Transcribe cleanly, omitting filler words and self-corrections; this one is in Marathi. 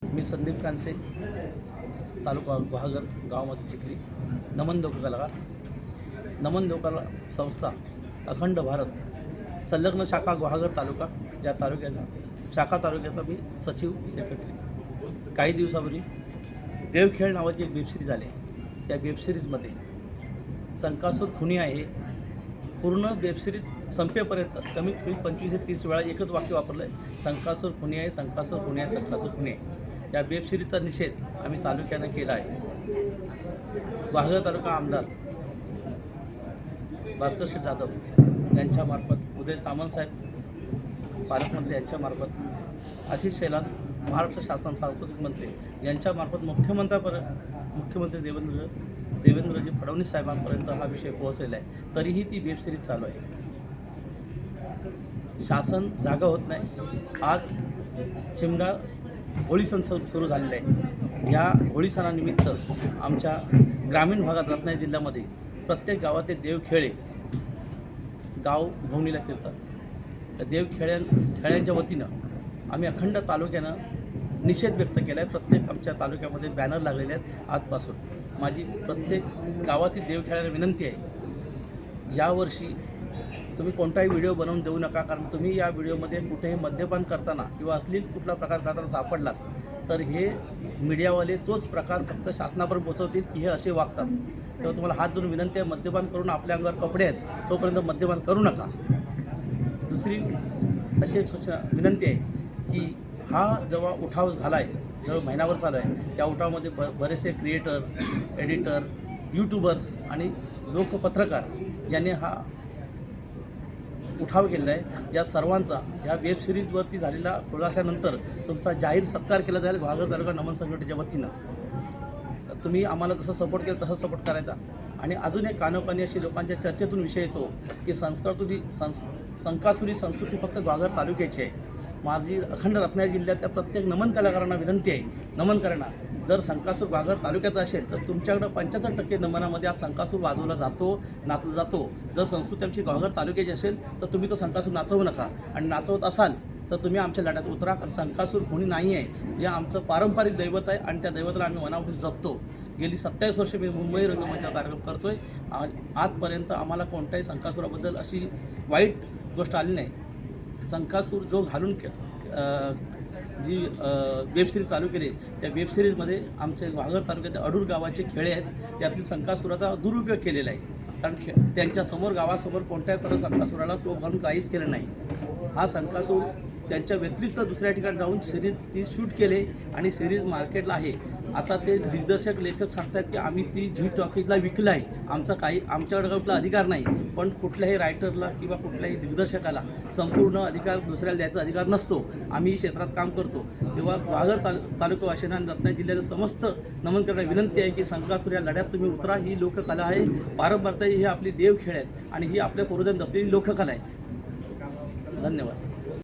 मी संदीप कानसे, तालुका गुहागर, गाव माझं चिखली, नमन लोककलाकार. नमन लोककला संस्था अखंड भारत संलग्न शाखा गुहागर तालुका, या तालुक्याचा शाखा तालुक्याचा मी सचिव सेक्रेटरी. काही दिवसापूर्वी देवखेळ नावाची एक वेबसिरीज आली. त्या वेबसिरीजमध्ये संकासूर खुनी आहे. पूर्ण वेबसिरीज संपेपर्यंत कमीत कमी 25 ते 30 वेळा एकच वाक्य वापरलं आहे, संकासूर खुनी आहे, संकासूर खुनी आहे, संकासूर खुनी आहे. या वेबसिरीजचा निषेध आम्ही तालुक्यानं केला आहे. गुहागर तालुका आमदार भास्कर शेठ जाधव यांच्यामार्फत, उदय सामंत साहेब पालकमंत्री यांच्यामार्फत, आशिष शेलार महाराष्ट्र शासन सांस्कृतिक मंत्री यांच्यामार्फत मुख्यमंत्री देवेंद्रजी फडणवीस साहेबांपर्यंत हा विषय पोहोचलेला आहे. तरीही ती वेबसिरीज चालू आहे. शासन जागा होत नाही. आज चिमणा होळी सण सुरू झालेला आहे. या होळी सणानिमित्त आमच्या ग्रामीण भागात रत्नागिरी जिल्ह्यामध्ये प्रत्येक गावात देवखेळे गाव भवनीला फिरतात. त्या देवखेळ्यांच्या वतीनं आम्ही अखंड तालुक्यानं निषेध व्यक्त केला आहे. प्रत्येक आमच्या तालुक्यामध्ये बॅनर लागलेले आहेत. आजपासून माझी प्रत्येक गावातील देवखेळ्यांना विनंती आहे, यावर्षी तुम्ही कोणताही व्हिडिओ बनवून देऊ नका. कारण तुम्ही या व्हिडिओमध्ये कुठेही मद्यपान करताना किंवा अश्लील कुठला प्रकार करताना सापडलात तर हे मीडियावाले तोच प्रकार फक्त शासनापर्यंत पोहोचवतील की हे असे वागतात. तेव्हा तुम्हाला हात जोडून विनंती आहे, मद्यपान करून आपल्या अंगावर कपडे आहेत तोपर्यंत मद्यपान करू नका. दुसरी अशी एक सूचना विनंती आहे की हा जेव्हा उठाव झाला आहे, जेव्हा महिनाभर चालू आहे, त्या उठावामध्ये बरेचसे क्रिएटर, एडिटर, यूट्यूबर्स आणि लोकपत्रकार यांनी हा उठाव केलेला आहे. या सर्वांचा या वेबसिरीजवरती झालेल्या खुलाशानंतर तुमचा जाहीर सत्कार केला जाईल गुहागर तालुका नमन संघटनेच्या वतीनं. तुम्ही आम्हाला जसं सपोर्ट केलं तसं सपोर्ट करायचा. आणि अजून एक कानोकानी अशी लोकांच्या चर्चेतून विषय येतो की संकासुरी संस्कृती फक्त गुहागर तालुक्याची आहे. माझी अखंड रत्नागिरी जिल्ह्यातल्या प्रत्येक नमन कलाकारांना विनंती आहे, नमन करणा जर संकासूर गुहागर तालुक्याचा असेल तर तुमच्याकडं 75% नमनामध्ये आज संकासूर वाजवला जातो, नाचला जातो. जर संस्कृती आमची गुहागर तालुक्याची असेल तर तुम्ही तो संकासूर नाचवू नका. आणि नाचवत असाल तर तुम्ही आमच्या लढ्यात उतरा. कारण संकासूर कोणी नाही आहे, हे आमचं पारंपरिक दैवत आहे आणि त्या दैवताला आम्ही मनापासून जपतो. गेली 27 वर्षे मी मुंबई रंगमंचाचा कार्यक्रम करतो आहे. आजपर्यंत आम्हाला कोणत्याही संकासुराबद्दल अशी वाईट गोष्ट आली नाही. संकासूर जो घालून जी वेबसिरीज चालू केली, त्या वेबसिरीजमध्ये आमचे गुहागर तालुक्यातील अडूर गावाचे खेळे आहेत. त्यातील संकासुराचा दुरुपयोग केलेला आहे. कारण त्यांच्यासमोर गावासमोर कोणत्याही प्रकारे संकासुराला टोप घालून काहीच केलं नाही. हा संकासूर त्यांच्या व्यतिरिक्त दुसऱ्या ठिकाणी जाऊन सिरीज ती शूट केले आणि सिरीज मार्केटला आहे. आता ते दिग्दर्शक लेखक सांगतात की आम्ही ती झी टॉकीजला विकलं आहे. आमच्याकडे कुठला अधिकार नाही. पण कुठल्याही रायटरला किंवा कुठल्याही दिग्दर्शकाला संपूर्ण अधिकार दुसऱ्याला द्यायचा अधिकार नसतो. आम्ही क्षेत्रात काम करतो. तेव्हा गुहागर तालुकावासीयांना आणि रत्नागिरी जिल्ह्याचं समस्त नमन करण्याची विनंती आहे की संकासूर या लढ्यात तुम्ही उतरा. ही लोककला आहे, पारंपरिक ही आपली देवखेळ आहेत आणि ही आपल्या पूर्वजांनी जपलेली लोककला आहे. धन्यवाद.